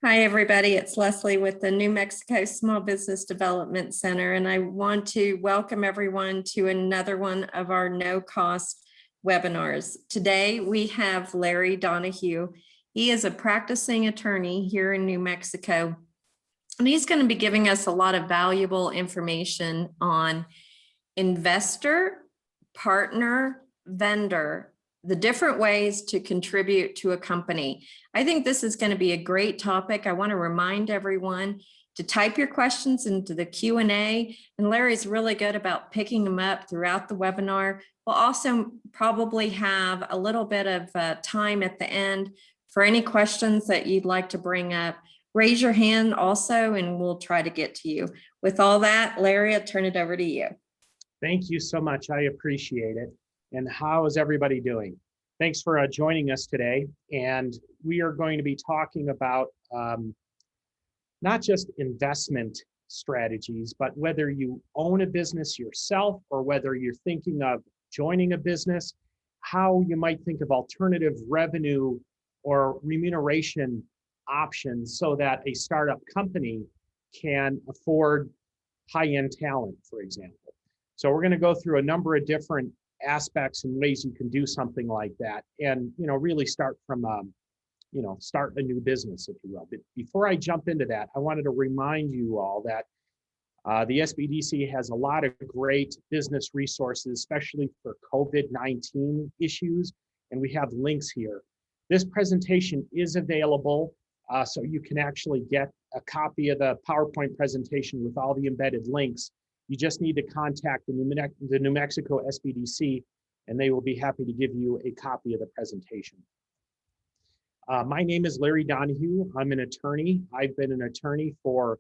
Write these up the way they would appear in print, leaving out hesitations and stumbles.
Hi, everybody. It's Leslie with the New Mexico Small Business Development Center, and I want to welcome everyone to another one of our no-cost webinars. Today, we have Larry Donahue. He is a practicing attorney here in New Mexico, and he's going to be giving us a lot of valuable information on investor, partner, vendor, the different ways to contribute to a company. I think this is going to be a great topic. I want to remind everyone to type your questions into the Q&A, and Larry's really good about picking them up throughout the webinar. We'll also probably have a little bit of time at the end for any questions that you'd like to bring up. Raise your hand also, and we'll try to get to you. With all that, Larry, I'll turn it over to you. Thank you so much. I appreciate it. And how is everybody doing? Thanks for joining us today. And we are going to be talking about not just investment strategies, but whether you own a business yourself or whether you're thinking of joining a business, how you might think of alternative revenue or remuneration options so that a startup company can afford high-end talent, for example. So we're going to go through a number of different aspects and ways you can do something like that, and really start from start a new business, if you will. But before I jump into that, I wanted to remind you all that the SBDC has a lot of great business resources, especially for COVID-19 issues, and we have links here. This presentation is available, so you can actually get a copy of the PowerPoint presentation with all the embedded links. You just need to contact the New Mexico SBDC, and they will be happy to give you a copy of the presentation. My name is Larry Donahue. I'm an attorney. I've been an attorney for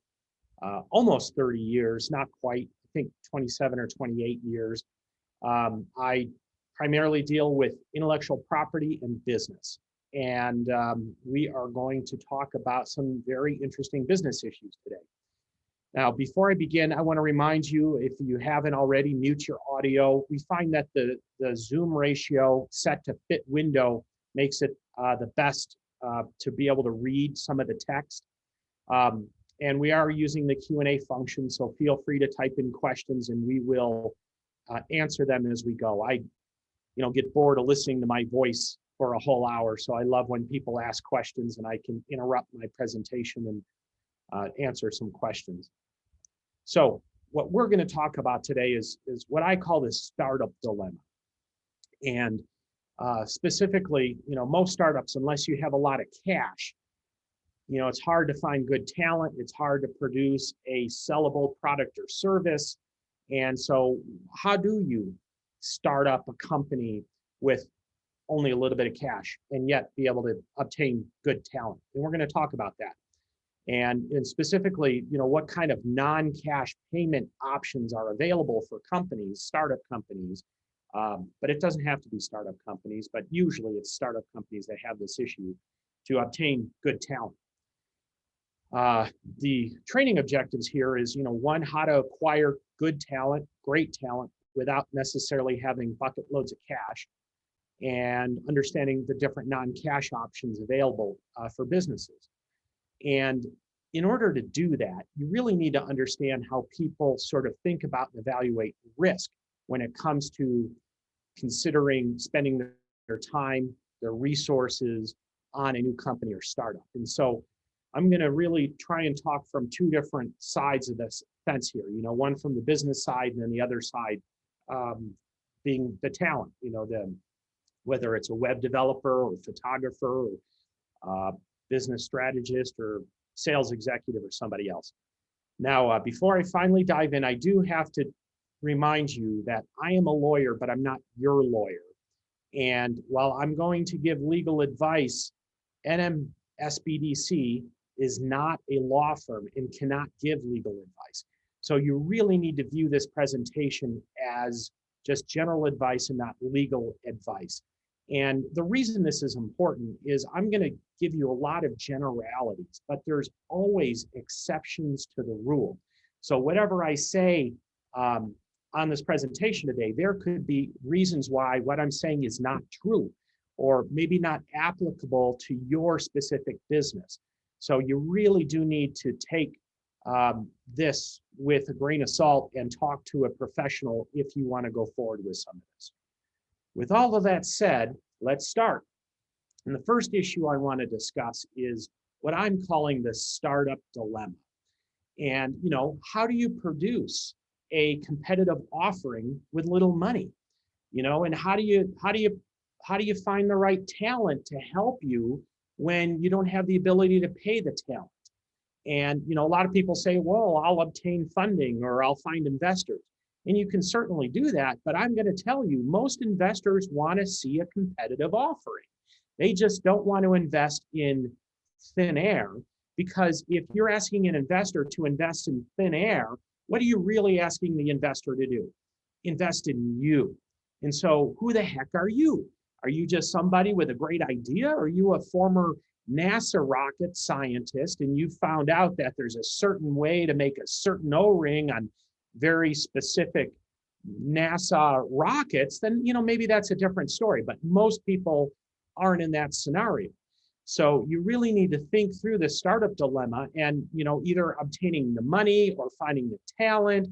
almost 30 years, not quite, I think 27 or 28 years. I primarily deal with intellectual property and business. And we are going to talk about some very interesting business issues today. Now, before I begin, I want to remind you, if you haven't already, mute your audio. We find that the Zoom ratio set to fit window makes it the best to be able to read some of the text. And we are using the Q&A function, so feel free to type in questions and we will answer them as we go. I get bored of listening to my voice for a whole hour, so I love when people ask questions and I can interrupt my presentation and answer some questions. So what we're going to talk about today is what I call the startup dilemma. And specifically, most startups, unless you have a lot of cash, it's hard to find good talent. It's hard to produce a sellable product or service. And so how do you start up a company with only a little bit of cash and yet be able to obtain good talent? And we're going to talk about that. And specifically, what kind of non-cash payment options are available for companies, startup companies, but it doesn't have to be startup companies, but usually it's startup companies that have this issue to obtain good talent. The training objectives here is, one, how to acquire good talent, great talent, without necessarily having bucket loads of cash, and understanding the different non-cash options available for businesses. And in order to do that, you really need to understand how people sort of think about and evaluate risk when it comes to considering spending their time, their resources on a new company or startup. And so I'm going to really try and talk from two different sides of this fence here, one from the business side and then the other side being the talent, whether it's a web developer or photographer or business strategist or sales executive or somebody else. Now, before I finally dive in, I do have to remind you that I am a lawyer, but I'm not your lawyer. And while I'm going to give legal advice, NMSBDC is not a law firm and cannot give legal advice. So you really need to view this presentation as just general advice and not legal advice. And the reason this is important is I'm going to give you a lot of generalities, but there's always exceptions to the rule. So whatever I say on this presentation today, there could be reasons why what I'm saying is not true or maybe not applicable to your specific business. So you really do need to take this with a grain of salt and talk to a professional if you want to go forward with some of this. With all of that said, let's start. And the first issue I want to discuss is what I'm calling the startup dilemma. And, how do you produce a competitive offering with little money? And how do you find the right talent to help you when you don't have the ability to pay the talent? And, a lot of people say, well, I'll obtain funding or I'll find investors. And you can certainly do that, but I'm going to tell you, most investors want to see a competitive offering. They just don't want to invest in thin air, because if you're asking an investor to invest in thin air, what are you really asking the investor to do? Invest in you. And so who the heck are you? Are you just somebody with a great idea? Are you a former NASA rocket scientist and you found out that there's a certain way to make a certain O-ring on very specific NASA rockets? Then, maybe that's a different story, but most people aren't in that scenario. So you really need to think through the startup dilemma and, either obtaining the money or finding the talent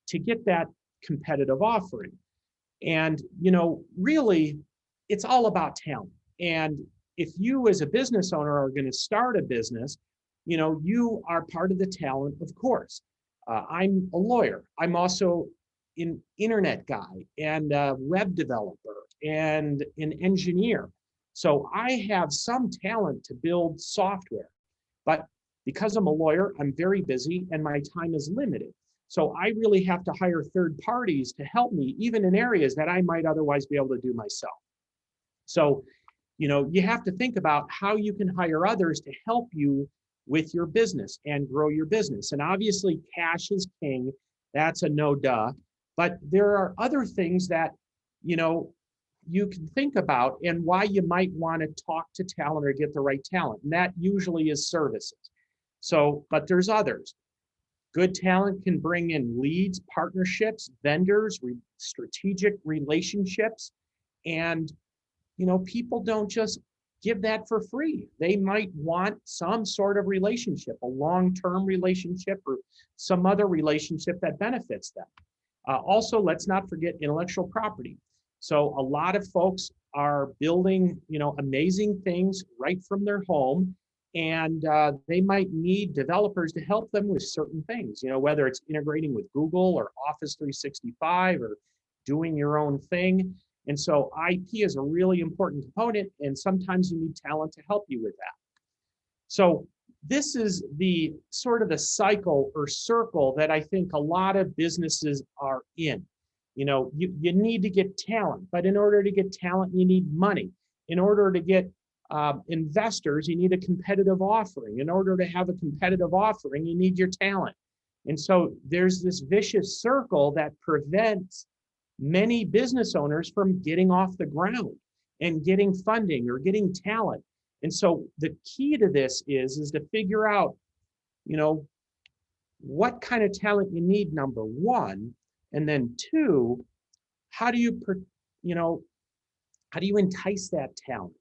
to get that competitive offering. And, really, it's all about talent. And if you as a business owner are going to start a business, you are part of the talent, of course. I'm a lawyer. I'm also an internet guy and a web developer and an engineer. So I have some talent to build software, but because I'm a lawyer, I'm very busy and my time is limited. So I really have to hire third parties to help me, even in areas that I might otherwise be able to do myself. So, you have to think about how you can hire others to help you with your business and grow your business. And obviously cash is king. That's a no duh. But there are other things that, you can think about and why you might want to talk to talent or get the right talent. And that usually is services. So, but there's others. Good talent can bring in leads, partnerships, vendors, strategic relationships. And, people don't just give that for free. They might want some sort of relationship, a long-term relationship or some other relationship that benefits them. Also, let's not forget intellectual property. So a lot of folks are building, amazing things right from their home, and they might need developers to help them with certain things, whether it's integrating with Google or Office 365 or doing your own thing. And so IP is a really important component, and sometimes you need talent to help you with that. So this is the sort of the cycle or circle that I think a lot of businesses are in. You need to get talent, but in order to get talent, you need money. In order to get investors, you need a competitive offering. In order to have a competitive offering, you need your talent. And so there's this vicious circle that prevents many business owners from getting off the ground and getting funding or getting talent. And so the key to this is to figure out, what kind of talent you need, number one, and then two, how do you entice that talent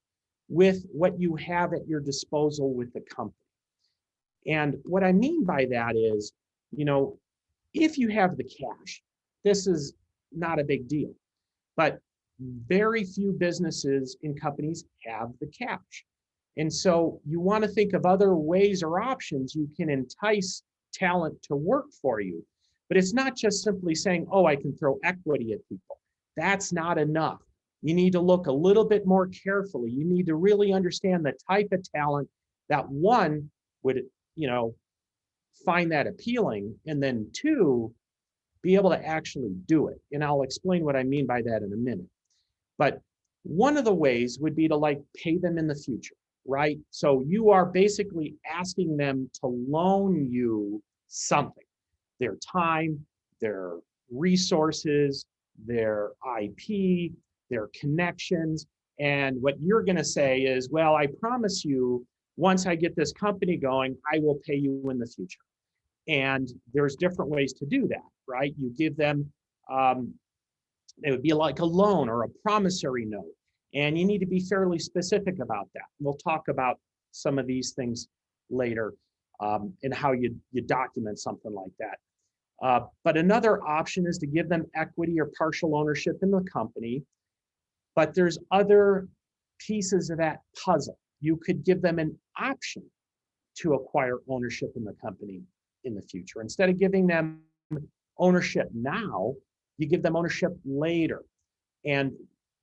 with what you have at your disposal with the company? And what I mean by that is, if you have the cash, this is not a big deal, but very few businesses and companies have the cash. And so you want to think of other ways or options you can entice talent to work for you. But it's not just simply saying, oh, I can throw equity at people. That's not enough. You need to look a little bit more carefully. You need to really understand the type of talent that one would, find that appealing, and then two, be able to actually do it. And I'll explain what I mean by that in a minute. But one of the ways would be to pay them in the future, right? So you are basically asking them to loan you something. Their time, their resources, their IP, their connections. And what you're going to say is, well, I promise you, once I get this company going, I will pay you in the future. And there's different ways to do that, right? You give them, it would be like a loan or a promissory note. And you need to be fairly specific about that. We'll talk about some of these things later, and how you document something like that. But another option is to give them equity or partial ownership in the company. But there's other pieces of that puzzle. You could give them an option to acquire ownership in the company in the future. Instead of giving them ownership now, you give them ownership later. And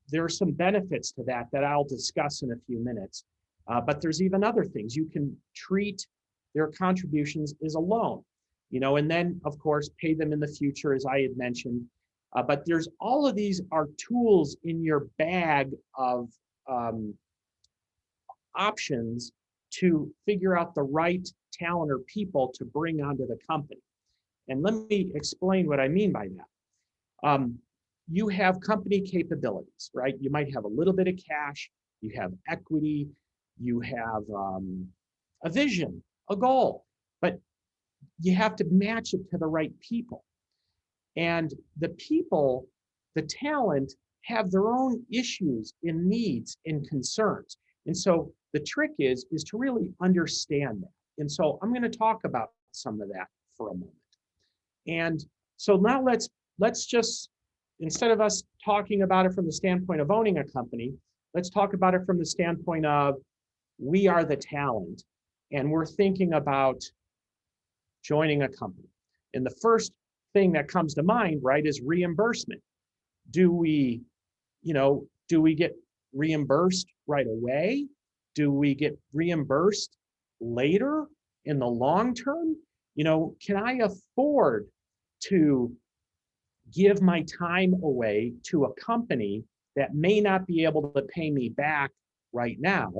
there are some benefits to that I'll discuss in a few minutes. But there's even other things. You can treat their contributions as a loan, and then of course pay them in the future, as I had mentioned. But there's all of these are tools in your bag of options to figure out the right talent or people to bring onto the company. And let me explain what I mean by that. You have company capabilities, right? You might have a little bit of cash, you have equity, you have a vision, a goal, but you have to match it to the right people. And the people, the talent, have their own issues and needs and concerns. And so the trick is to really understand that. And so I'm going to talk about some of that for a moment. And so now let's just, instead of us talking about it from the standpoint of owning a company, let's talk about it from the standpoint of we are the talent and we're thinking about joining a company. And the first thing that comes to mind, right, is reimbursement. Do we get reimbursed right away? Do we get reimbursed later in the long term? Can I afford to give my time away to a company that may not be able to pay me back right now,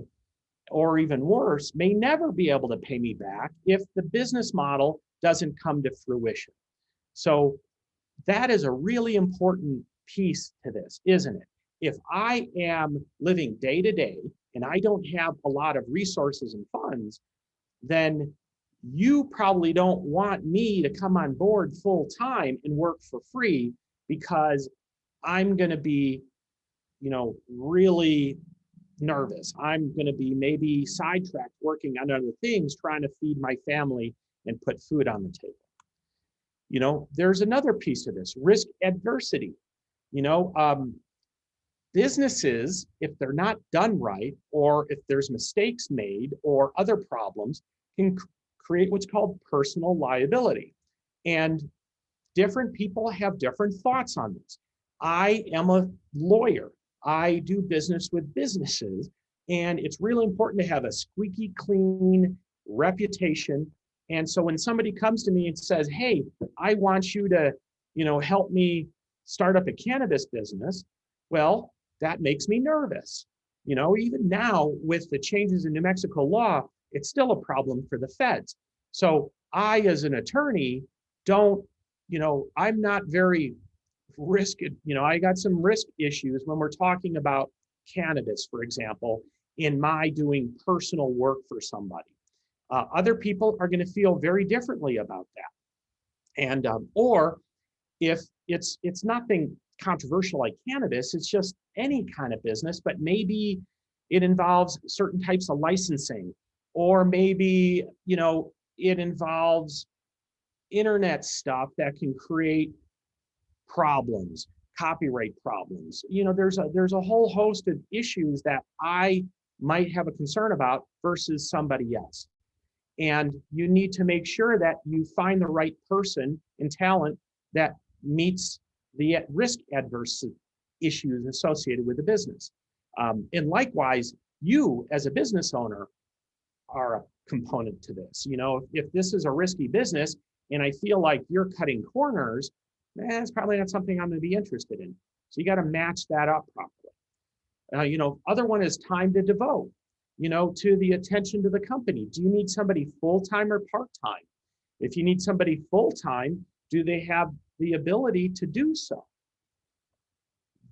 or even worse, may never be able to pay me back if the business model doesn't come to fruition? So that is a really important piece to this, isn't it? If I am living day to day and I don't have a lot of resources and funds, then you probably don't want me to come on board full time and work for free, because I'm going to be, really nervous. I'm going to be maybe sidetracked working on other things, trying to feed my family and put food on the table. There's another piece of this, risk adversity. Businesses, if they're not done right, or if there's mistakes made or other problems, can create what's called personal liability. And different people have different thoughts on this. I am a lawyer. I do business with businesses, and it's really important to have a squeaky clean reputation. And so when somebody comes to me and says, hey, I want you to, help me start up a cannabis business, well, that makes me nervous. Even now with the changes in New Mexico law, it's still a problem for the feds. So I, as an attorney, I'm not very I got some risk issues when we're talking about cannabis, for example, in my doing personal work for somebody. Other people are going to feel very differently about that. And, or if it's nothing controversial like cannabis, it's just any kind of business, but maybe it involves certain types of licensing, or maybe, it involves internet stuff that can create problems, copyright problems. There's a whole host of issues that I might have a concern about versus somebody else. And you need to make sure that you find the right person and talent that meets the risk adverse issues associated with the business. And likewise, you as a business owner are a component to this. If this is a risky business and I feel like you're cutting corners, it's probably not something I'm going to be interested in. So you got to match that up properly. Other one is time to devote, to the attention to the company. Do you need somebody full-time or part-time? If you need somebody full-time, do they have the ability to do so?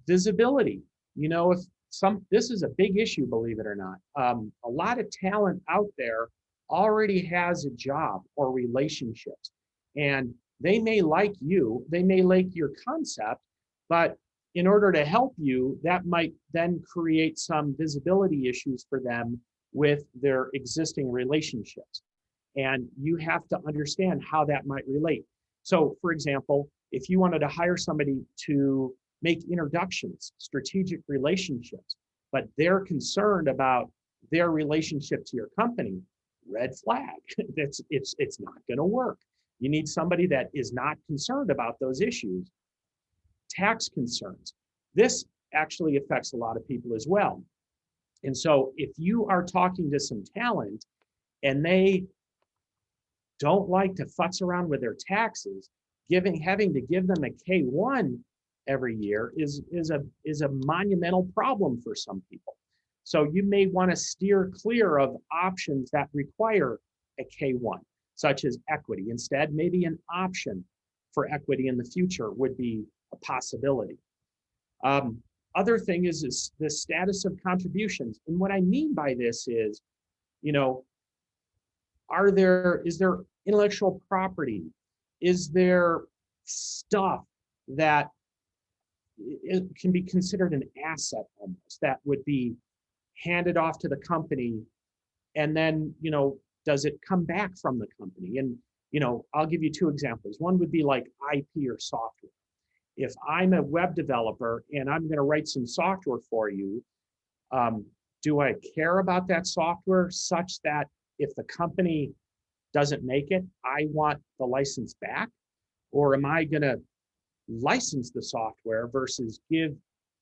Visibility. This is a big issue, believe it or not. A lot of talent out there already has a job or relationships, and they may like you, they may like your concept, but in order to help you, that might then create some visibility issues for them with their existing relationships. And you have to understand how that might relate. So, for example, if you wanted to hire somebody to make introductions, strategic relationships, but they're concerned about their relationship to your company, red flag. It's not going to work. You need somebody that is not concerned about those issues. Tax concerns. This actually affects a lot of people as well. And so if you are talking to some talent and they don't like to futz around with their taxes, having to give them a K-1 every year is a monumental problem for some people. So you may want to steer clear of options that require a K-1, such as equity. Instead, maybe an option for equity in the future would be a possibility. Other thing is the status of contributions. And what I mean by this is, you know, is there intellectual property? Is there stuff that it can be considered an asset almost that would be handed off to the company? And then, you know, does it come back from the company? And, you know, I'll give you two examples. One would be like IP or software. If I'm a web developer and I'm going to write some software for you, do I care about that software such that if the company doesn't make it, I want the license back? Or am I going to license the software versus give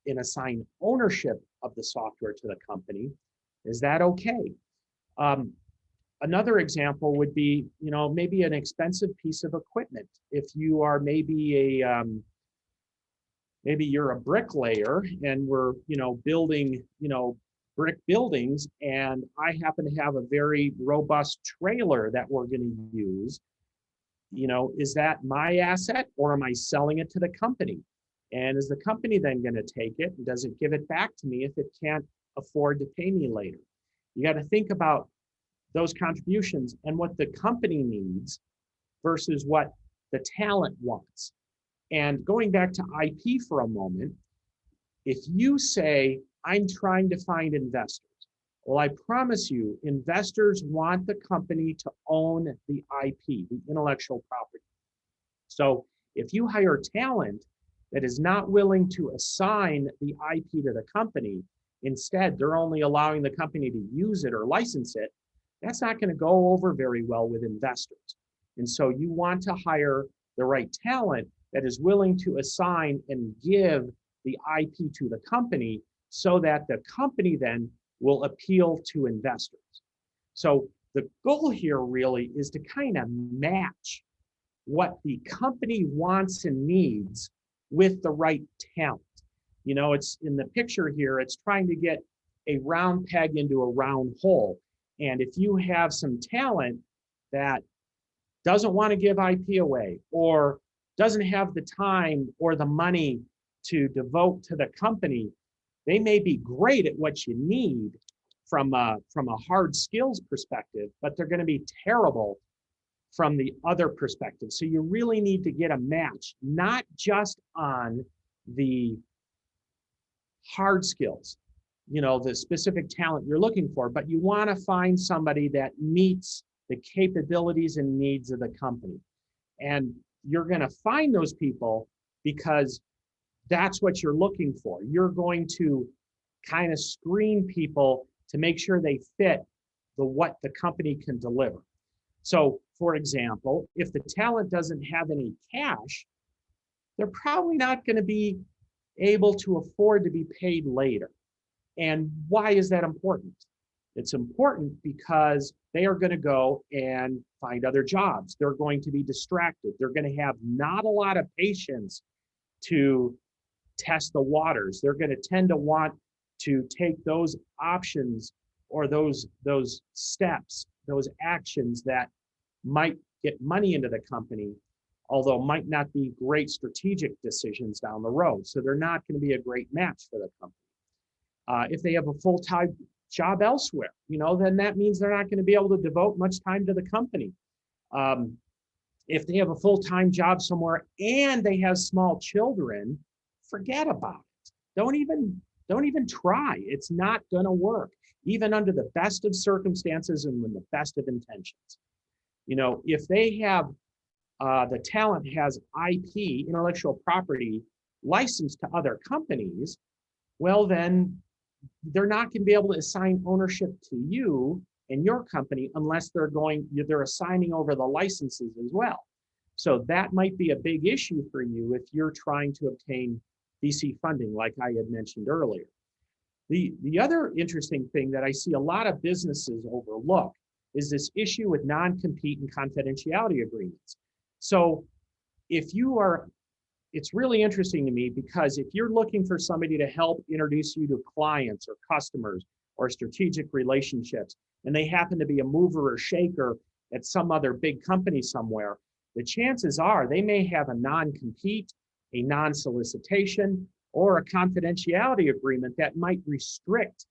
and assign ownership of the software to the company? Is that okay? Another example would be, you know, maybe an expensive piece of equipment. If you are maybe maybe you're a bricklayer and we're, you know, building, you know, brick buildings, and I happen to have a very robust trailer that we're going to use. You know, is that my asset or am I selling it to the company? And is the company then going to take it? And does it give it back to me if it can't afford to pay me later? You got to think about those contributions and what the company needs versus what the talent wants. And going back to IP for a moment, if you say, I'm trying to find investors, well, I promise you, investors want the company to own the IP, the intellectual property. So if you hire talent that is not willing to assign the IP to the company, instead, they're only allowing the company to use it or license it, that's not going to go over very well with investors. And so you want to hire the right talent that is willing to assign and give the IP to the company so that the company then will appeal to investors. So the goal here really is to kind of match what the company wants and needs with the right talent. You know, it's in the picture here, it's trying to get a round peg into a round hole. And if you have some talent that doesn't want to give IP away or doesn't have the time or the money to devote to the company, they may be great at what you need from a hard skills perspective, but they're going to be terrible from the other perspective. So you really need to get a match, not just on the hard skills, you know, the specific talent you're looking for, but you want to find somebody that meets the capabilities and needs of the company. And you're going to find those people because that's what you're looking for. You're going to kind of screen people to make sure they fit what the company can deliver. So, for example, if the talent doesn't have any cash, they're probably not going to be able to afford to be paid later. And why is that important? It's important because they are going to go and find other jobs. They're going to be distracted. They're going to have not a lot of patience to test the waters. They're going to tend to want to take those options or those steps, those actions that might get money into the company, although might not be great strategic decisions down the road. So they're not going to be a great match for the company. If they have a full-time job elsewhere, you know, then that means they're not going to be able to devote much time to the company. If they have a full-time job somewhere and they have small children, forget about it. Don't even try. It's not going to work. even under the best of circumstances and with the best of intentions. You know, if they have, the talent has IP, intellectual property, licensed to other companies, well, then they're not going to be able to assign ownership to you and your company unless they're assigning over the licenses as well. So that might be a big issue for you if you're trying to obtain VC funding, like I had mentioned earlier. The other interesting thing that I see a lot of businesses overlook is this issue with non-compete and confidentiality agreements. So it's really interesting to me because if you're looking for somebody to help introduce you to clients or customers or strategic relationships, and they happen to be a mover or shaker at some other big company somewhere, the chances are they may have a non-compete, a non-solicitation, or a confidentiality agreement that might restrict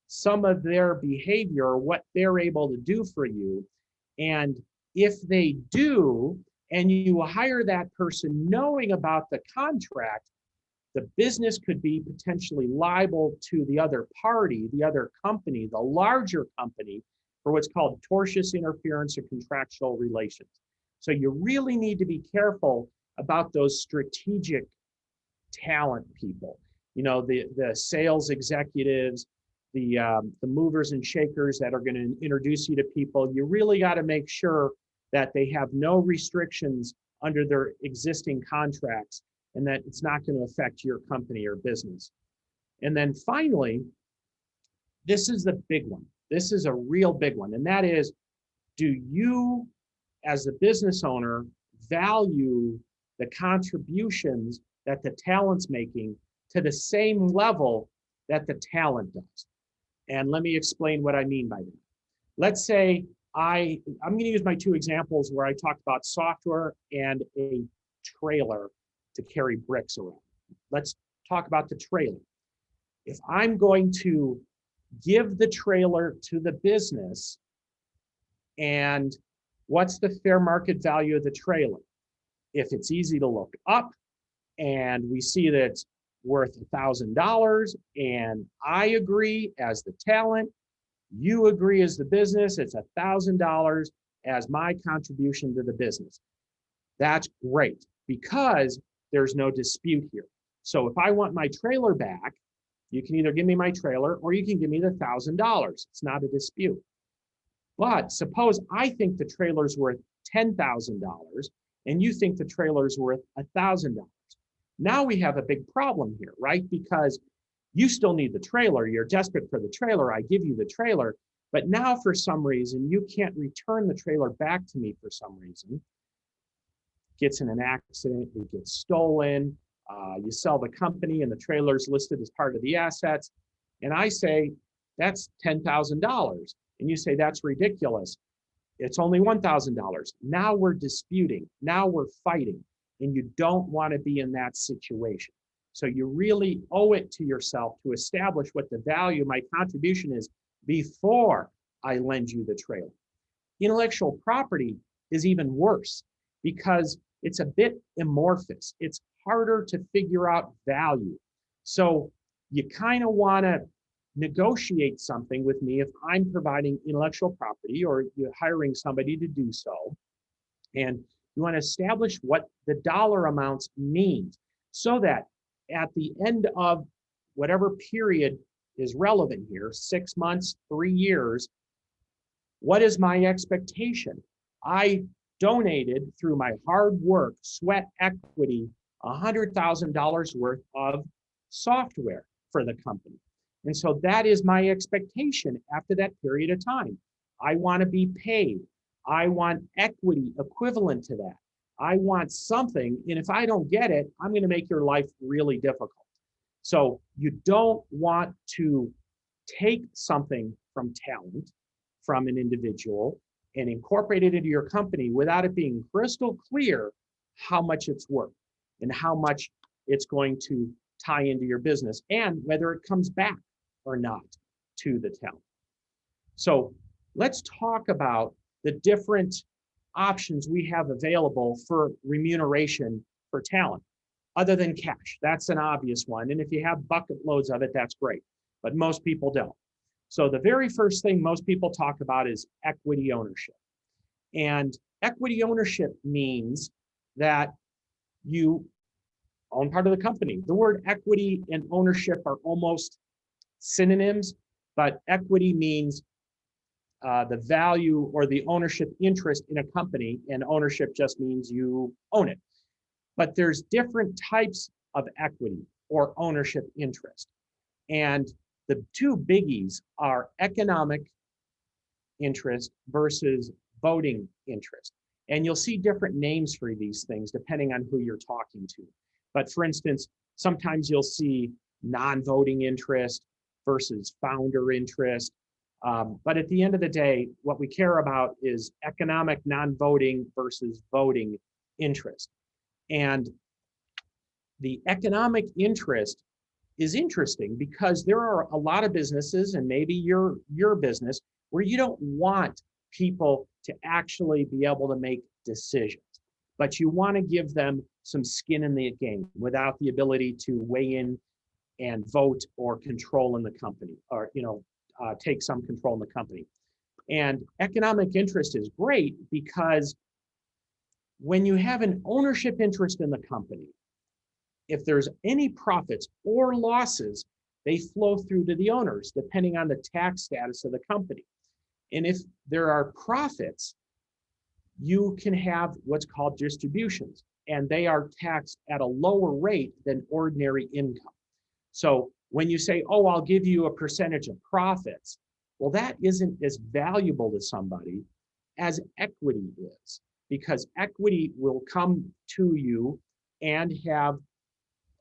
some of their behavior or what they're able to do for you. And if they do, and you hire that person knowing about the contract, the business could be potentially liable to the other party, the other company, the larger company, for what's called tortious interference or contractual relations. So you really need to be careful about those strategic talent people, you know, the sales executives, the movers and shakers that are going to introduce you to people. You really got to make sure that they have no restrictions under their existing contracts and that it's not going to affect your company or business. And then finally, this is the big one. This is a real big one. And that is, do you, as a business owner, value the contributions that the talent's making to the same level that the talent does? And let me explain what I mean by that. Let's say I'm going to use my two examples where I talked about software and a trailer to carry bricks around. Let's talk about the trailer. If I'm going to give the trailer to the business, and what's the fair market value of the trailer? If it's easy to look up and we see that it's worth $1,000 and I agree as the talent, you agree as the business, it's $1,000 as my contribution to the business. That's great because there's no dispute here. So if I want my trailer back, you can either give me my trailer or you can give me the $1,000. It's not a dispute. But suppose I think the trailer's worth $10,000 and you think the trailer's worth $1,000. Now we have a big problem here, right? Because you still need the trailer. You're desperate for the trailer. I give you the trailer. But now for some reason, you can't return the trailer back to me for some reason. Gets in an accident, it gets stolen. You sell the company and the trailer's listed as part of the assets. And I say, that's $10,000. And you say, that's ridiculous. It's only $1,000. Now we're disputing. Now we're fighting. And you don't want to be in that situation. So you really owe it to yourself to establish what the value of my contribution is before I lend you the trailer. Intellectual property is even worse because it's a bit amorphous. It's harder to figure out value. So you kind of want to negotiate something with me if I'm providing intellectual property or you're hiring somebody to do so. And you want to establish what the dollar amounts mean so that at the end of whatever period is relevant here, 6 months, 3 years, what is my expectation? I donated through my hard work, sweat equity, $100,000 worth of software for the company. And so that is my expectation after that period of time. I want to be paid. I want equity equivalent to that. I want something, and if I don't get it, I'm going to make your life really difficult. So you don't want to take something from talent, from an individual, and incorporate it into your company without it being crystal clear how much it's worth and how much it's going to tie into your business and whether it comes back or not to the talent. So let's talk about the different options we have available for remuneration for talent other than cash. That's an obvious one. And if you have bucket loads of it, that's great. But most people don't. So the very first thing most people talk about is equity ownership. And equity ownership means that you own part of the company. The word equity and ownership are almost synonyms, but equity means the value or the ownership interest in a company, and ownership just means you own it. But there's different types of equity or ownership interest. And the two biggies are economic interest versus voting interest. And you'll see different names for these things depending on who you're talking to. But for instance, sometimes you'll see non-voting interest versus founder interest. But at the end of the day, what we care about is economic non-voting versus voting interest. And the economic interest is interesting because there are a lot of businesses, and maybe your business, where you don't want people to actually be able to make decisions, but you want to give them some skin in the game without the ability to weigh in and vote or control in the company, or take some control in the company. And economic interest is great because when you have an ownership interest in the company, if there's any profits or losses, they flow through to the owners, depending on the tax status of the company. And if there are profits, you can have what's called distributions, and they are taxed at a lower rate than ordinary income. So when you say, oh, I'll give you a percentage of profits, well, that isn't as valuable to somebody as equity is, because equity will come to you and have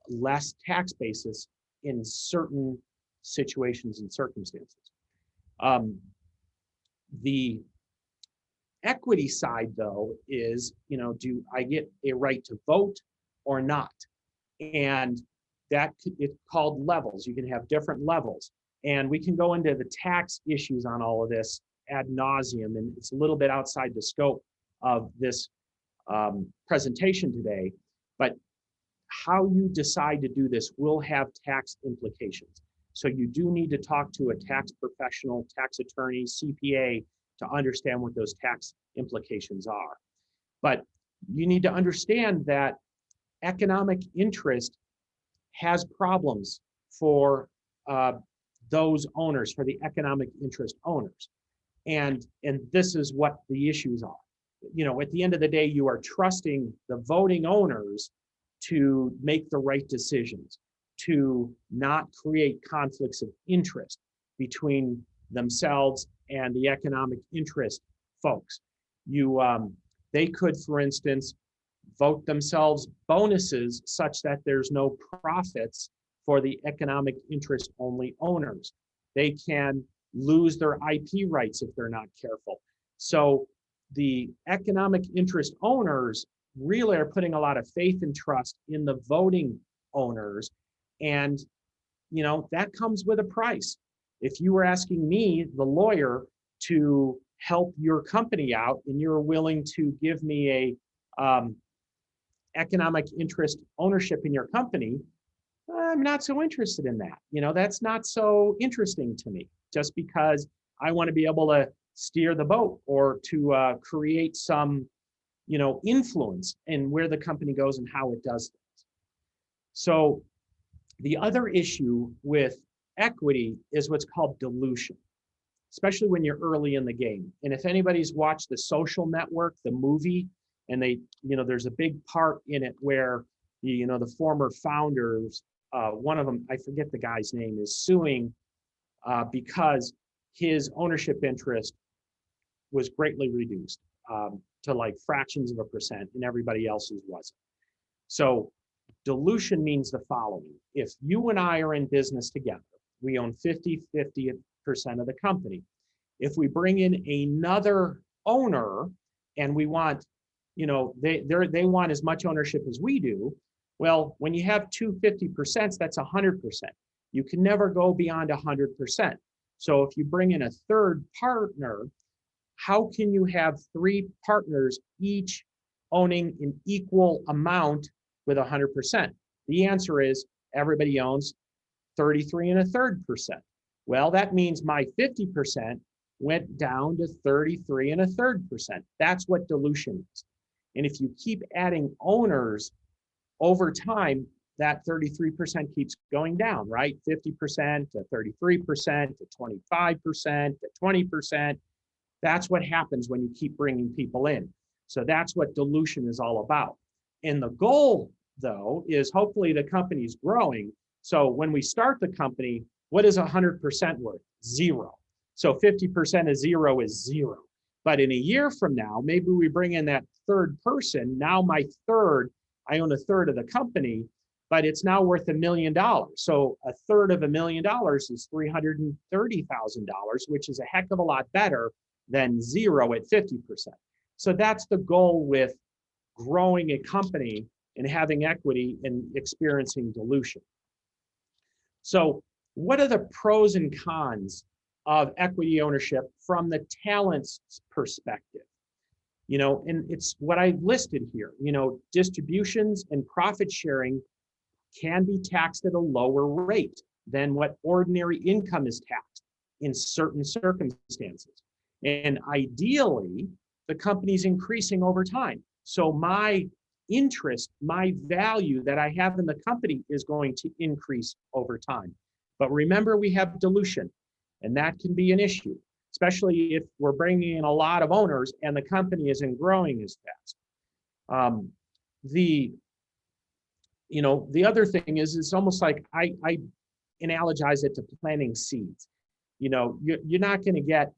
less tax basis in certain situations and circumstances. The equity side, though, is, do I get a right to vote or not? And it's called levels. You can have different levels. And we can go into the tax issues on all of this ad nauseum, and it's a little bit outside the scope of this presentation today. But how you decide to do this will have tax implications. So you do need to talk to a tax professional, tax attorney, CPA, to understand what those tax implications are. But you need to understand that economic interest has problems for those owners, for the economic interest owners. And this is what the issues are. At the end of the day, you are trusting the voting owners to make the right decisions, to not create conflicts of interest between themselves and the economic interest folks. They could, for instance, vote themselves bonuses such that there's no profits for the economic interest only owners. They can lose their IP rights if they're not careful. So the economic interest owners really are putting a lot of faith and trust in the voting owners. And, that comes with a price. If you were asking me, the lawyer, to help your company out and you're willing to give me a economic interest ownership in your company, I'm not so interested in that. That's not so interesting to me, just because I want to be able to steer the boat or to create some influence in where the company goes and how it does things. So the other issue with equity is what's called dilution, especially when you're early in the game. And if anybody's watched The Social Network, the movie, and there's a big part in it where the former founders, one of them, I forget the guy's name, is suing because his ownership interest was greatly reduced to like fractions of a percent, and everybody else's wasn't. So dilution means the following. If you and I are in business together, we own 50% of the company. If we bring in another owner and we want, they want as much ownership as we do, well, when you have two 50%, that's 100%. You can never go beyond 100%. So if you bring in a third partner, how can you have three partners each owning an equal amount with 100%? The answer is everybody owns 33 1/3%. Well, that means my 50% went down to 33 1/3%. That's what dilution is. And if you keep adding owners over time, that 33% keeps going down, right? 50% to 33% to 25% to 20%. That's what happens when you keep bringing people in. So that's what dilution is all about. And the goal, though, is hopefully the company's growing. So when we start the company, what is 100% worth? Zero. So 50% of zero is zero. But in a year from now, maybe we bring in that third person. Now I own a third of the company, but it's now worth $1 million. So a third of $1 million is $330,000, which is a heck of a lot better than zero at 50%. So that's the goal with growing a company and having equity and experiencing dilution. So what are the pros and cons of equity ownership from the talent's perspective? And it's what I listed here. Distributions and profit sharing can be taxed at a lower rate than what ordinary income is taxed in certain circumstances. And ideally, the company's increasing over time. So my interest, my value that I have in the company is going to increase over time. But remember, we have dilution, and that can be an issue, especially if we're bringing in a lot of owners and the company isn't growing as fast. The other thing is, it's almost like I analogize it to planting seeds. You're not going to get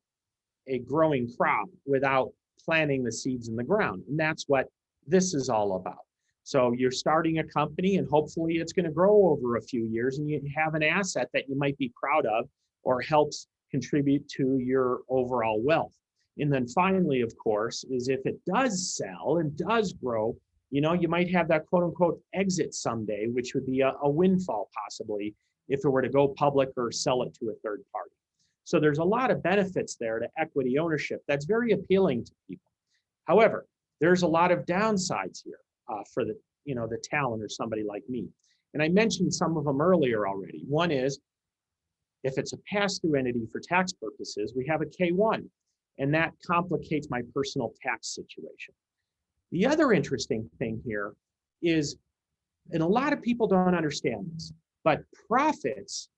a growing crop without planting the seeds in the ground. And that's what this is all about. So you're starting a company, and hopefully it's going to grow over a few years, and you have an asset that you might be proud of or helps contribute to your overall wealth. And then finally, of course, is if it does sell and does grow, you might have that quote unquote exit someday, which would be a windfall possibly if it were to go public or sell it to a third party. So there's a lot of benefits there to equity ownership that's very appealing to people. However, there's a lot of downsides here for the talent or somebody like me. And I mentioned some of them earlier already. One is, if it's a pass-through entity for tax purposes, we have a K-1, and that complicates my personal tax situation. The other interesting thing here is, and a lot of people don't understand this, but profits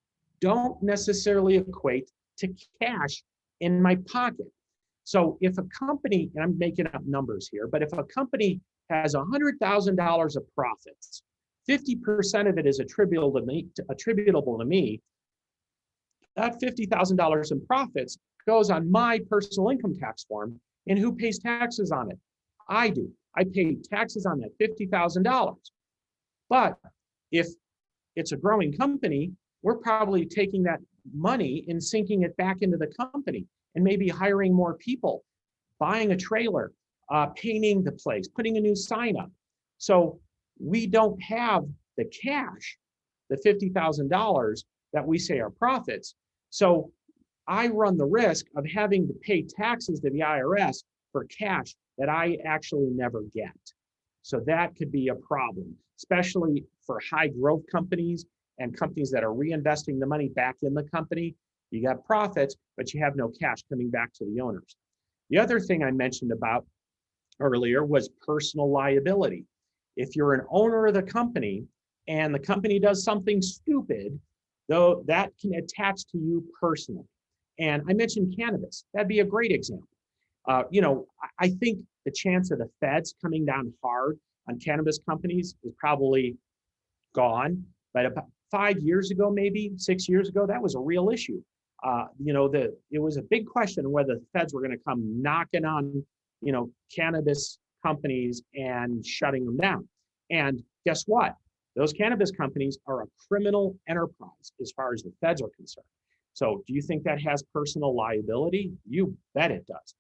don't necessarily equate to cash in my pocket. So if a company, and I'm making up numbers here, but if a company has $100,000 of profits, 50% of it is attributable to me, that $50,000 in profits goes on my personal income tax form, and who pays taxes on it? I do. I pay taxes on that $50,000. But if it's a growing company, we're probably taking that money and sinking it back into the company and maybe hiring more people, buying a trailer, painting the place, putting a new sign up. So we don't have the cash, the $50,000 that we say are profits. So I run the risk of having to pay taxes to the IRS for cash that I actually never get. So that could be a problem, especially for high growth companies and companies that are reinvesting the money back in the company. You got profits, but you have no cash coming back to the owners. The other thing I mentioned about earlier was personal liability. If you're an owner of the company and the company does something stupid, though, that can attach to you personally. And I mentioned cannabis. That'd be a great example. I think the chance of the feds coming down hard on cannabis companies is probably gone. But about 5 years ago, maybe 6 years ago, that was a real issue. It was a big question whether the feds were going to come knocking on, cannabis companies and shutting them down. And guess what? Those cannabis companies are a criminal enterprise as far as the feds are concerned. So do you think that has personal liability? You bet it does.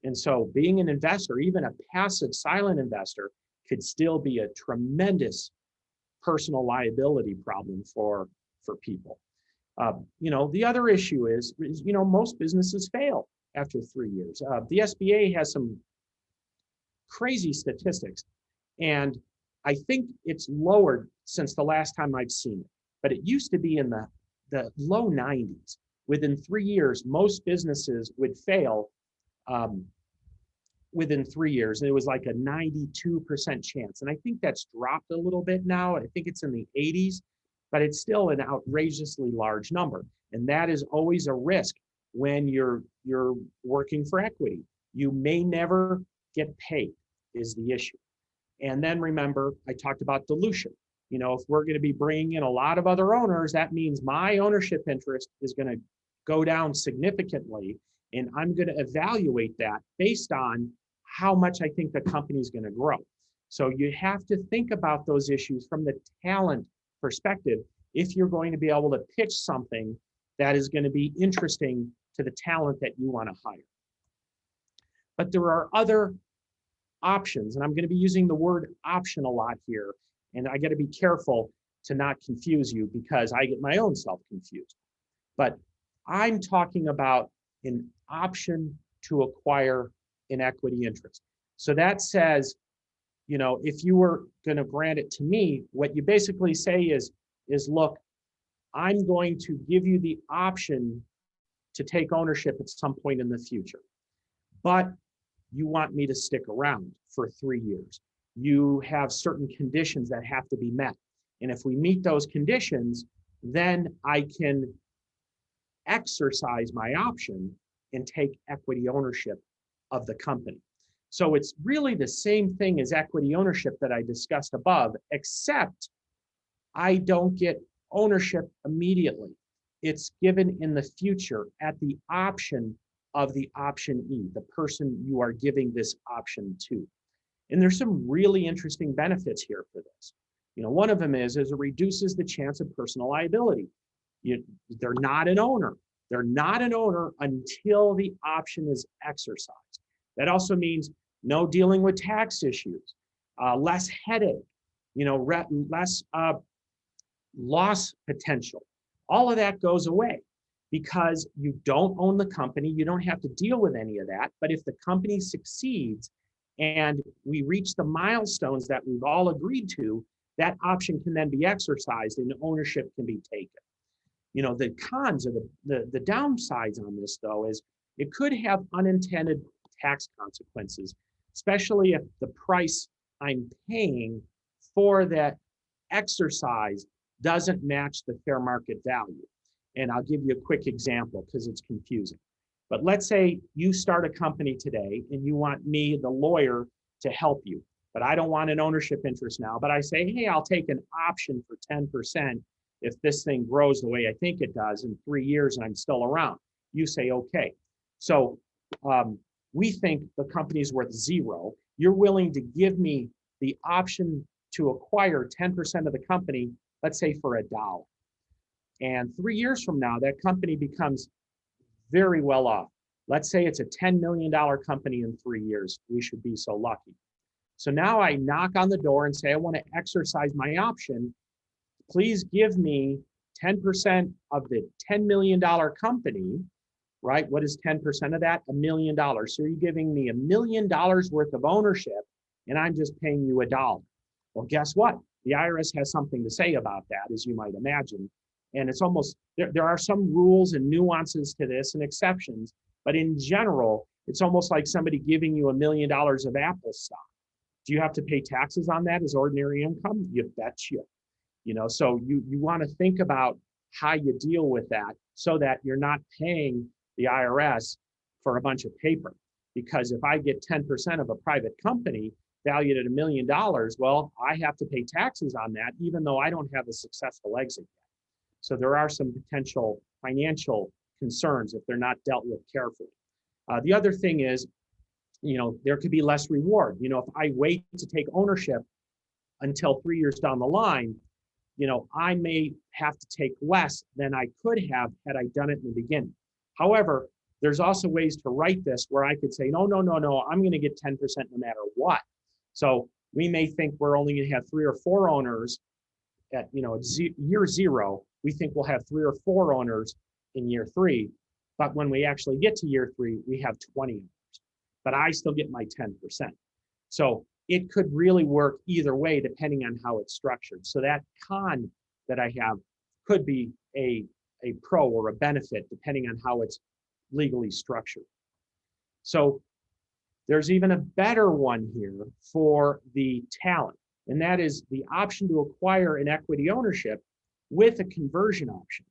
And so being an investor, even a passive silent investor, could still be a tremendous personal liability problem for people. The other issue is most businesses fail after 3 years. The SBA has some crazy statistics, and I think it's lowered since the last time I've seen it, but it used to be in the low 90s. within 3 years, most businesses would fail within 3 years. And it was like a 92% chance. And I think that's dropped a little bit now. I think it's in the 80s, but it's still an outrageously large number. And that is always a risk when you're working for equity. You may never get paid is the issue. And then remember, I talked about dilution. You know, if we're going to be bringing in a lot of other owners, that means my ownership interest is going to go down significantly. And I'm going to evaluate that based on how much I think the company is going to grow. So you have to think about those issues from the talent perspective if you're going to be able to pitch something that is going to be interesting to the talent that you want to hire. But there are other options, and I'm going to be using the word option a lot here, and I got to be careful to not confuse you because I get my own self confused. But I'm talking about an option to acquire an equity interest. So that says, you know, if you were going to grant it to me, what you basically say is look, I'm going to give you the option to take ownership at some point in the future, but you want me to stick around for 3 years. You have certain conditions that have to be met. And if we meet those conditions, then I can exercise my option and take equity ownership of the company. So it's really the same thing as equity ownership that I discussed above, except I don't get ownership immediately. It's given in the future at the option of the optionee, the person you are giving this option to. And there's some really interesting benefits here for this. You know, one of them is it reduces the chance of personal liability. They're not an owner. They're not an owner until the option is exercised. That also means no dealing with tax issues, less headache, you know, less loss potential. All of that goes away because you don't own the company. You don't have to deal with any of that. But if the company succeeds and we reach the milestones that we've all agreed to, that option can then be exercised and ownership can be taken. You know, the cons or the downsides on this, though, is it could have unintended tax consequences, especially if the price I'm paying for that exercise doesn't match the fair market value. And I'll give you a quick example because it's confusing. But let's say you start a company today and you want me, the lawyer, to help you. But I don't want an ownership interest now. But I say, hey, I'll take an option for 10% if this thing grows the way I think it does in 3 years and I'm still around. You say, okay. So we think the company's worth 0. You're willing to give me the option to acquire 10% of the company, let's say for $1. And 3 years from now, that company becomes very well off. Let's say it's a $10 million company in 3 years. We should be so lucky. So now I knock on the door and say, I want to exercise my option. Please give me 10% of the $10 million company, right? What is 10% of that? $1 million. So you're giving me $1 million worth of ownership and I'm just paying you $1. Well, guess what? The IRS has something to say about that, as you might imagine. And it's almost, there are some rules and nuances to this and exceptions, but in general, it's almost like somebody giving you $1 million of Apple stock. Do you have to pay taxes on that as ordinary income? You betcha. You know, so you want to think about how you deal with that so that you're not paying the IRS for a bunch of paper. Because if I get 10% of a private company valued at $1 million, well, I have to pay taxes on that, even though I don't have a successful exit yet. So there are some potential financial concerns if they're not dealt with carefully. The other thing is, you know, there could be less reward. You know, if I wait to take ownership until 3 years down the line, you know, I may have to take less than I could have had I done it in the beginning. However, there's also ways to write this where I could say, no, I'm going to get 10% no matter what. So we may think we're only going to have 3 or 4 owners at, you know, year 0. We think we'll have 3 or 4 owners in year 3. But when we actually get to year 3, we have 20 owners. But I still get my 10%. So it could really work either way, depending on how it's structured. So that con that I have could be a a pro or a benefit depending on how it's legally structured. So there's even a better one here for the talent, and that is the option to acquire an equity ownership with a conversion option.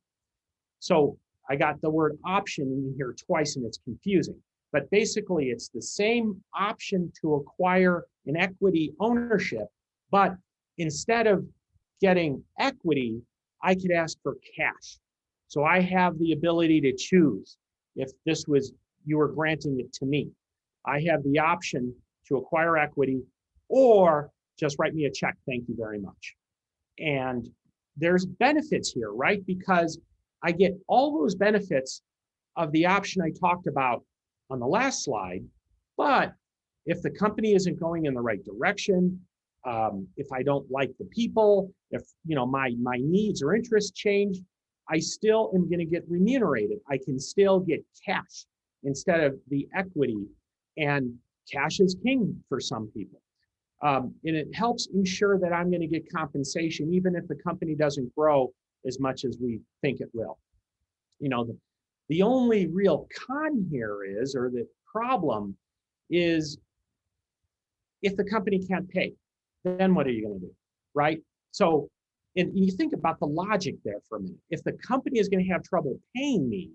So I got the word option in here twice and it's confusing, but basically it's the same option to acquire an equity ownership, but instead of getting equity, I could ask for cash. So I have the ability to choose if this was, you were granting it to me. I have the option to acquire equity or just write me a check, thank you very much. And there's benefits here, right? Because I get all those benefits of the option I talked about on the last slide, but if the company isn't going in the right direction, if I don't like the people, if my needs or interests change, I still am going to get remunerated. I can still get cash instead of the equity, and cash is king for some people. And it helps ensure that I'm going to get compensation, even if the company doesn't grow as much as we think it will. The only real con here is, or the problem is, if the company can't pay, then what are you going to do, right? So, and you think about the logic there for a minute. If the company is going to have trouble paying me,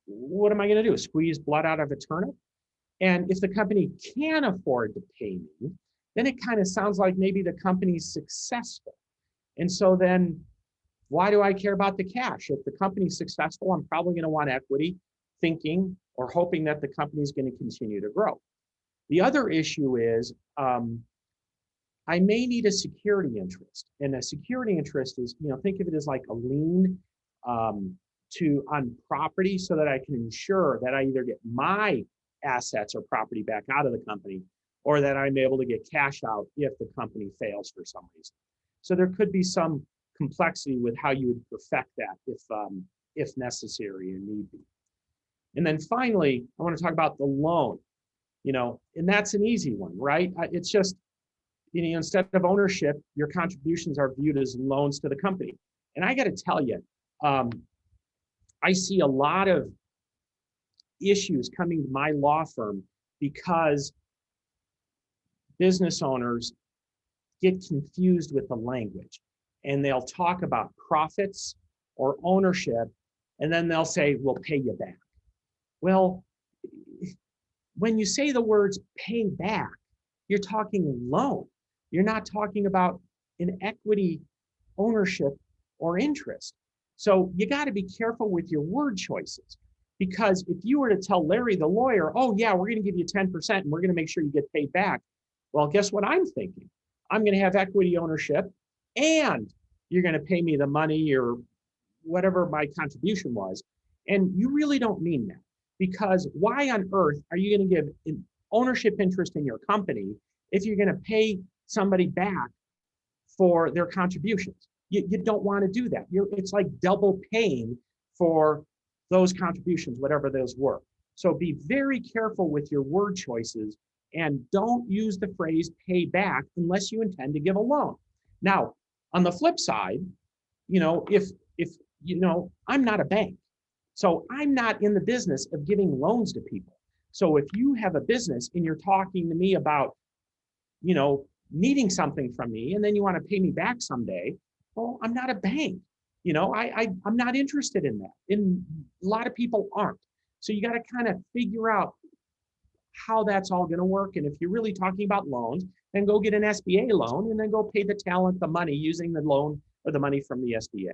what am I going to do? Squeeze blood out of a turnip? And if the company can afford to pay me, then it kind of sounds like maybe the company's successful. And so then why do I care about the cash? If the company's successful, I'm probably going to want equity, thinking or hoping that the company is going to continue to grow. The other issue is I may need a security interest. And a security interest is, think of it as like a lien on property, so that I can ensure that I either get my assets or property back out of the company, or that I'm able to get cash out if the company fails for some reason. So there could be some complexity with how you would perfect that if necessary and need be. And then finally, I want to talk about the loan, and that's an easy one, right? It's just, instead of ownership, your contributions are viewed as loans to the company. And I got to tell you, I see a lot of issues coming to my law firm because business owners get confused with the language, and they'll talk about profits or ownership, and then they'll say, we'll pay you back. Well, when you say the words pay back, you're talking loan. You're not talking about an equity ownership or interest. So you got to be careful with your word choices, because if you were to tell Larry, the lawyer, oh yeah, we're going to give you 10% and we're going to make sure you get paid back. Well, guess what I'm thinking? I'm going to have equity ownership and you're going to pay me the money or whatever my contribution was. And you really don't mean that, because why on earth are you going to give an ownership interest in your company if you're going to pay somebody back for their contributions? You don't want to do that. It's like double paying for those contributions, whatever those were. So be very careful with your word choices, and don't use the phrase pay back unless you intend to give a loan. Now, on the flip side, if I'm not a bank, so I'm not in the business of giving loans to people. So if you have a business and you're talking to me about, needing something from me, and then you want to pay me back someday, well, I'm not a bank. I'm not interested in that. And a lot of people aren't. So you got to kind of figure out how that's all going to work. And if you're really talking about loans, then go get an SBA loan and then go pay the talent the money using the loan or the money from the SBA.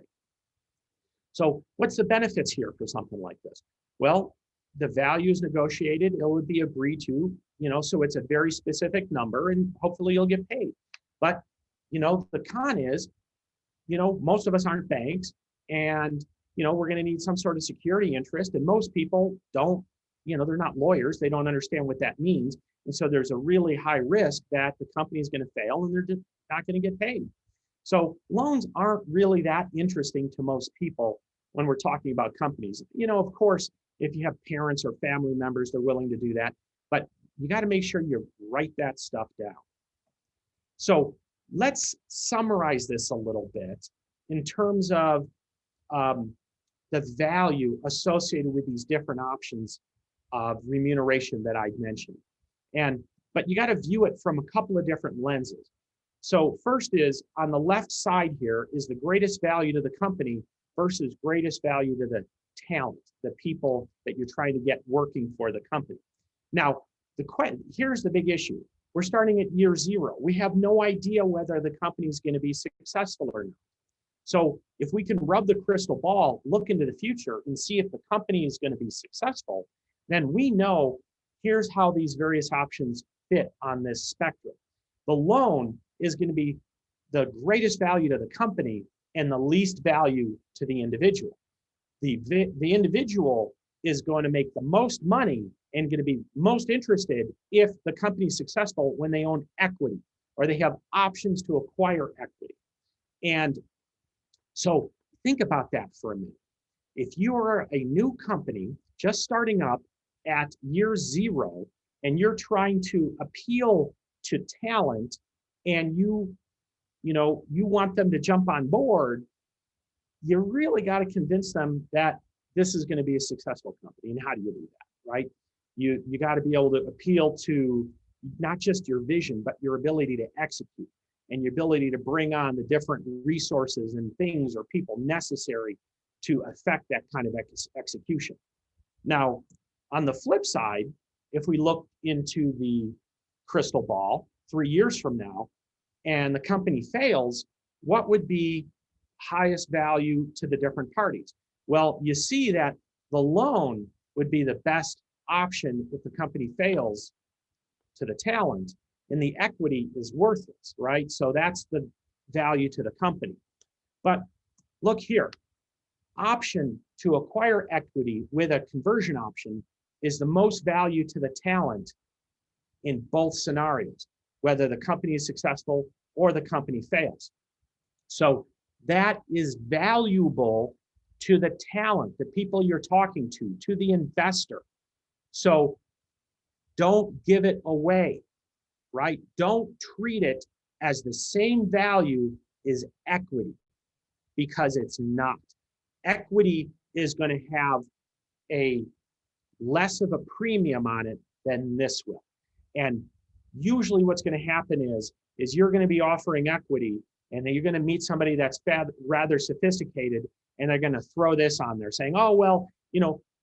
So what's the benefits here for something like this? Well, the value is negotiated. It would be agreed to, so it's a very specific number, and hopefully you'll get paid. But, the con is, most of us aren't banks, and, we're going to need some sort of security interest, and most people don't, they're not lawyers. They don't understand what that means. And so there's a really high risk that the company is going to fail and they're just not going to get paid. So loans aren't really that interesting to most people when we're talking about companies. Of course, if you have parents or family members, they're willing to do that, but you got to make sure you write that stuff down. So let's summarize this a little bit in terms of the value associated with these different options of remuneration that I mentioned. But you got to view it from a couple of different lenses. So first is on the left side here is the greatest value to the company versus greatest value to the talent, the people that you're trying to get working for the company. Now, here's the big issue. We're starting at year zero. We have no idea whether the company is going to be successful or not. So if we can rub the crystal ball, look into the future and see if the company is going to be successful, then we know here's how these various options fit on this spectrum. The loan is going to be the greatest value to the company and the least value to the individual. The individual is going to make the most money and going to be most interested if the company is successful when they own equity or they have options to acquire equity. And so think about that for a minute. If you are a new company just starting up at year zero and you're trying to appeal to talent and you want them to jump on board, you really got to convince them that this is going to be a successful company. And how do you do that, right? You got to be able to appeal to not just your vision, but your ability to execute and your ability to bring on the different resources and things or people necessary to affect that kind of execution. Now, on the flip side, if we look into the crystal ball 3 years from now and the company fails, what would be highest value to the different parties? Well, you see that the loan would be the best option if the company fails to the talent, and the equity is worthless, right? So that's the value to the company. But look here, option to acquire equity with a conversion option is the most value to the talent in both scenarios, whether the company is successful or the company fails. So that is valuable to the talent, the people you're talking to the investor. So don't give it away, right? Don't treat it as the same value as equity, because it's not. Equity is going to have a less of a premium on it than this will. And usually what's going to happen is you're going to be offering equity and then you're going to meet somebody that's rather sophisticated and they're going to throw this on there saying, oh, well,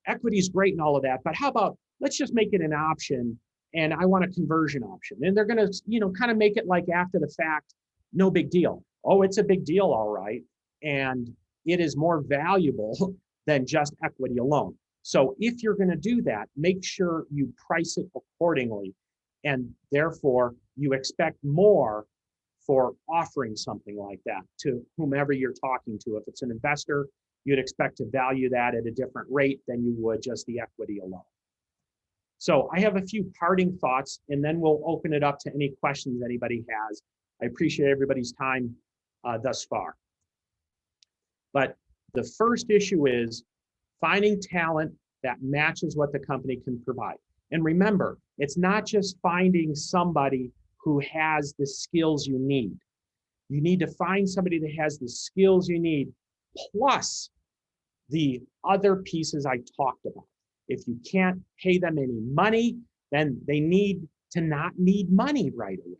equity is great and all of that, but how about let's just make it an option and I want a conversion option. And they're going to, kind of make it like after the fact, no big deal. Oh, it's a big deal, all right. And it is more valuable than just equity alone. So if you're going to do that, make sure you price it accordingly. And therefore, you expect more for offering something like that to whomever you're talking to. If it's an investor, you'd expect to value that at a different rate than you would just the equity alone. So I have a few parting thoughts, and then we'll open it up to any questions anybody has. I appreciate everybody's time thus far. But the first issue is finding talent that matches what the company can provide. And remember, it's not just finding somebody who has the skills you need. You need to find somebody that has the skills you need, plus the other pieces I talked about. If you can't pay them any money, then they need to not need money right away.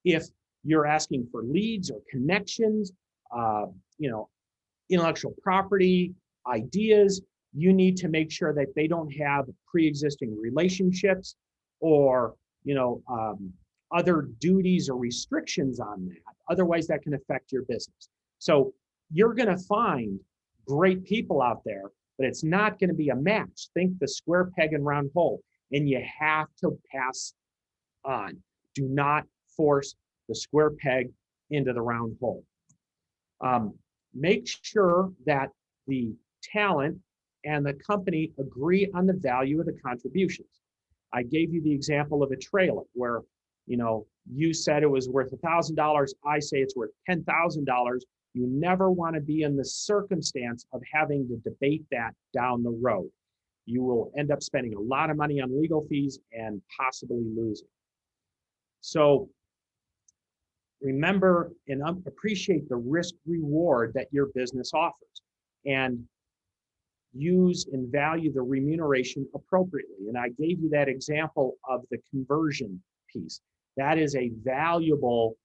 If you're asking for leads or connections, intellectual property, ideas, you need to make sure that they don't have pre-existing relationships or, other duties or restrictions on that. Otherwise, that can affect your business. So you're going to find great people out there, but it's not going to be a match. Think the square peg and round hole, and you have to pass on. Do not force the square peg into the round hole. Make sure that the talent and the company agree on the value of the contributions. I gave you the example of a trailer where, you said it was worth $1,000. I say it's worth $10,000. You never want to be in the circumstance of having to debate that down the road. You will end up spending a lot of money on legal fees and possibly losing. So remember and appreciate the risk reward that your business offers. And use and value the remuneration appropriately. And I gave you that example of the conversion piece. That is a valuable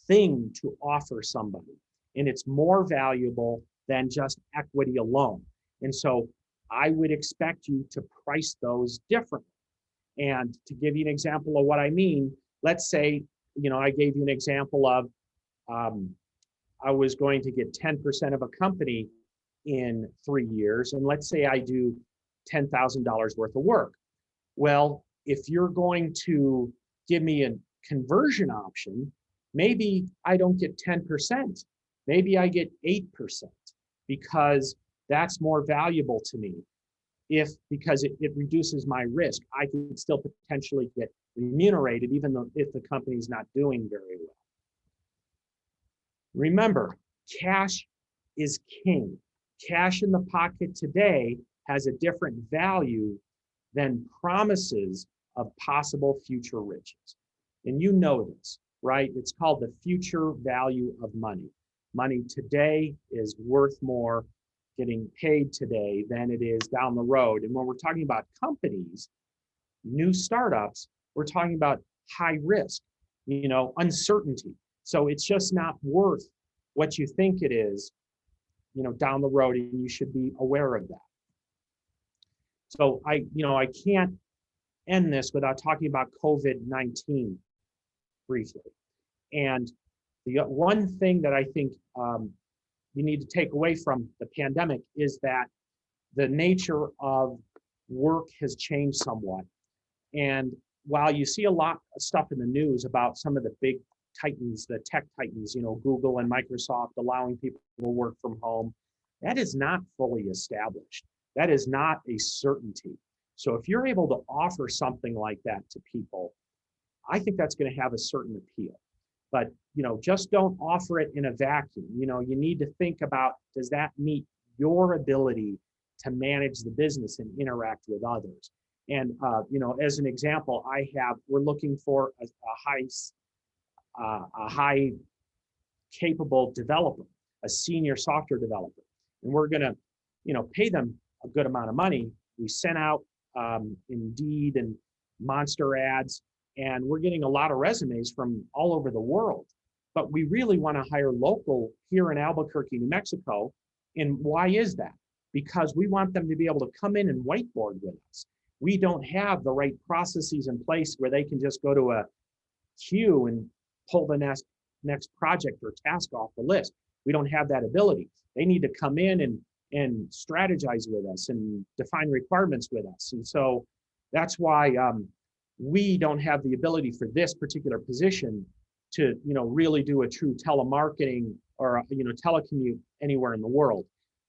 thing to offer somebody. And it's more valuable than just equity alone. And so I would expect you to price those differently. And to give you an example of what I mean, let's say, I gave you an example of I was going to get 10% of a company in 3 years. And let's say I do $10,000 worth of work. Well, if you're going to give me a conversion option, maybe I don't get 10%. Maybe I get 8% because that's more valuable to me. Because it reduces my risk, I can still potentially get remunerated even though if the company's not doing very well. Remember, cash is king. Cash in the pocket today has a different value than promises of possible future riches. And you know this, right? It's called the future value of money. Money today is worth more getting paid today than it is down the road. And when we're talking about companies, new startups, we're talking about high risk, uncertainty. So it's just not worth what you think it is, down the road, and you should be aware of that. So I can't end this without talking about COVID-19 briefly. And the one thing that I think you need to take away from the pandemic is that the nature of work has changed somewhat. And while you see a lot of stuff in the news about some of the big titans, the tech titans, Google and Microsoft allowing people to work from home, that is not fully established. That is not a certainty. So if you're able to offer something like that to people, I think that's going to have a certain appeal. But, just don't offer it in a vacuum. You need to think about, does that meet your ability to manage the business and interact with others? And, as an example, we're looking for a high capable developer, a senior software developer. And we're going to, pay them a good amount of money. We sent out Indeed and Monster ads, and we're getting a lot of resumes from all over the world. But we really want to hire local here in Albuquerque, New Mexico. And why is that? Because we want them to be able to come in and whiteboard with us. We don't have the right processes in place where they can just go to a queue and pull the next project or task off the list. We don't have that ability. They need to come in and strategize with us and define requirements with us. And so that's why we don't have the ability for this particular position to really do a true telemarketing or telecommute anywhere in the world.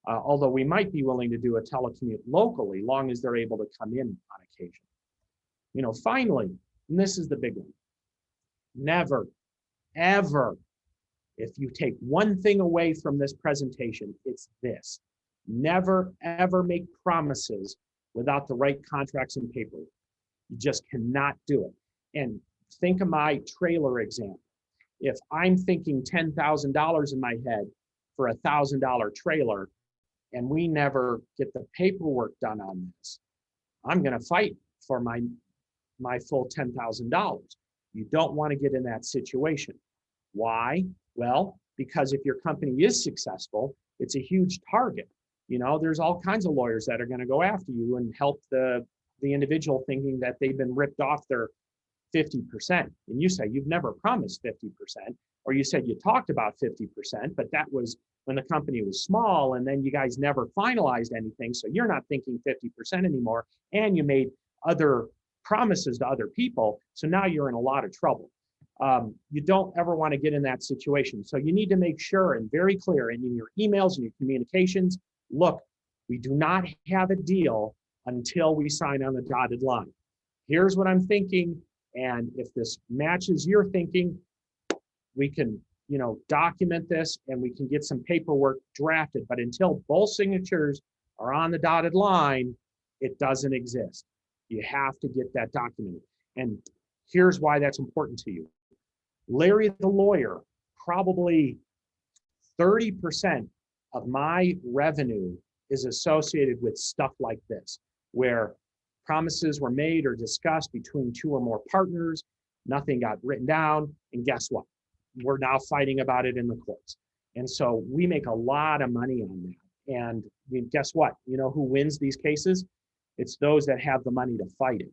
Although we might be willing to do a telecommute locally, long as they're able to come in on occasion. Finally, and this is the big one, never, ever, if you take one thing away from this presentation, it's this: never, ever make promises without the right contracts and paperwork. You just cannot do it. And think of my trailer example. If I'm thinking $10,000 in my head for a $1,000 trailer, and we never get the paperwork done on this, I'm going to fight for my full $10,000. You don't want to get in that situation. Why? Well, because if your company is successful, it's a huge target. There's all kinds of lawyers that are going to go after you and help the individual thinking that they've been ripped off their 50%. And you say you've never promised 50%, or you said you talked about 50%, but that was when the company was small, and then you guys never finalized anything. So you're not thinking 50% anymore, and you made other promises to other people. So now you're in a lot of trouble. You don't ever want to get in that situation. So you need to make sure and very clear in your emails and your communications, look, we do not have a deal until we sign on the dotted line. Here's what I'm thinking. And if this matches your thinking, we can, document this and we can get some paperwork drafted. But until both signatures are on the dotted line, it doesn't exist. You have to get that documented. And here's why that's important to you. Larry the lawyer, probably 30% of my revenue is associated with stuff like this, where promises were made or discussed between two or more partners, nothing got written down, and guess what? We're now fighting about it in the courts. And so we make a lot of money on that. And guess what? You know who wins these cases? It's those that have the money to fight it.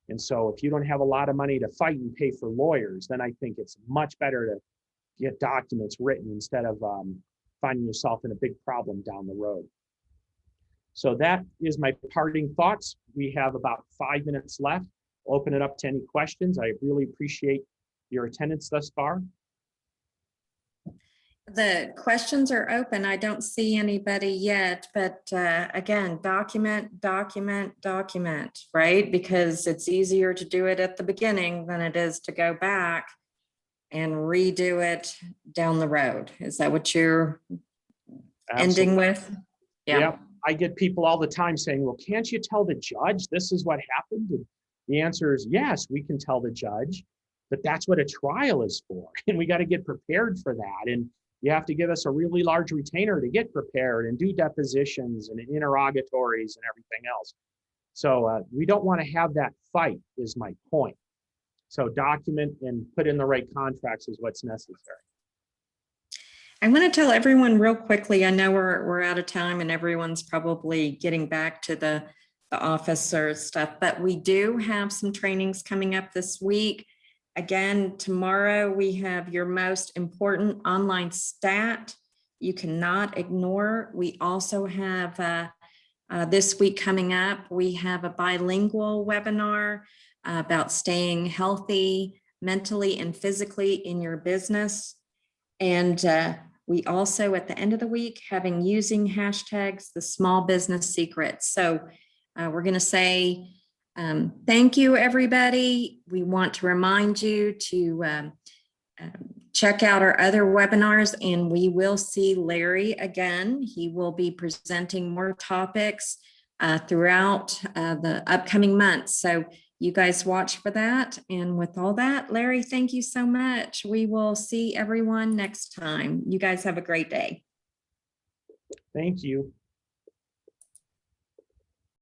And so if you don't have a lot of money to fight and pay for lawyers, then I think it's much better to get documents written instead of finding yourself in a big problem down the road. So that is my parting thoughts. We have about 5 minutes left. I'll open it up to any questions. I really appreciate your attendance thus far. The questions are open. I don't see anybody yet, but again, document, right? Because it's easier to do it at the beginning than it is to go back and redo it down the road. Is that what you're ending with? Yeah. I get people all the time saying, well, can't you tell the judge this is what happened? And the answer is yes, we can tell the judge, but that's what a trial is for. And we got to get prepared for that. And you have to give us a really large retainer to get prepared and do depositions and interrogatories and everything else. So we don't want to have that fight is my point. So document and put in the right contracts is what's necessary. I want to tell everyone real quickly, I know we're out of time and everyone's probably getting back to the office or stuff, but we do have some trainings coming up this week. Again, tomorrow we have your most important online stat you cannot ignore. We also have this week coming up, we have a bilingual webinar about staying healthy mentally and physically in your business. And we also, at the end of the week, having using hashtags, the small business secrets. So we're going to say, thank you, everybody. We want to remind you to check out our other webinars, and we will see Larry again. He will be presenting more topics throughout the upcoming months. So you guys watch for that. And with all that, Larry, thank you so much. We will see everyone next time. You guys have a great day. Thank you.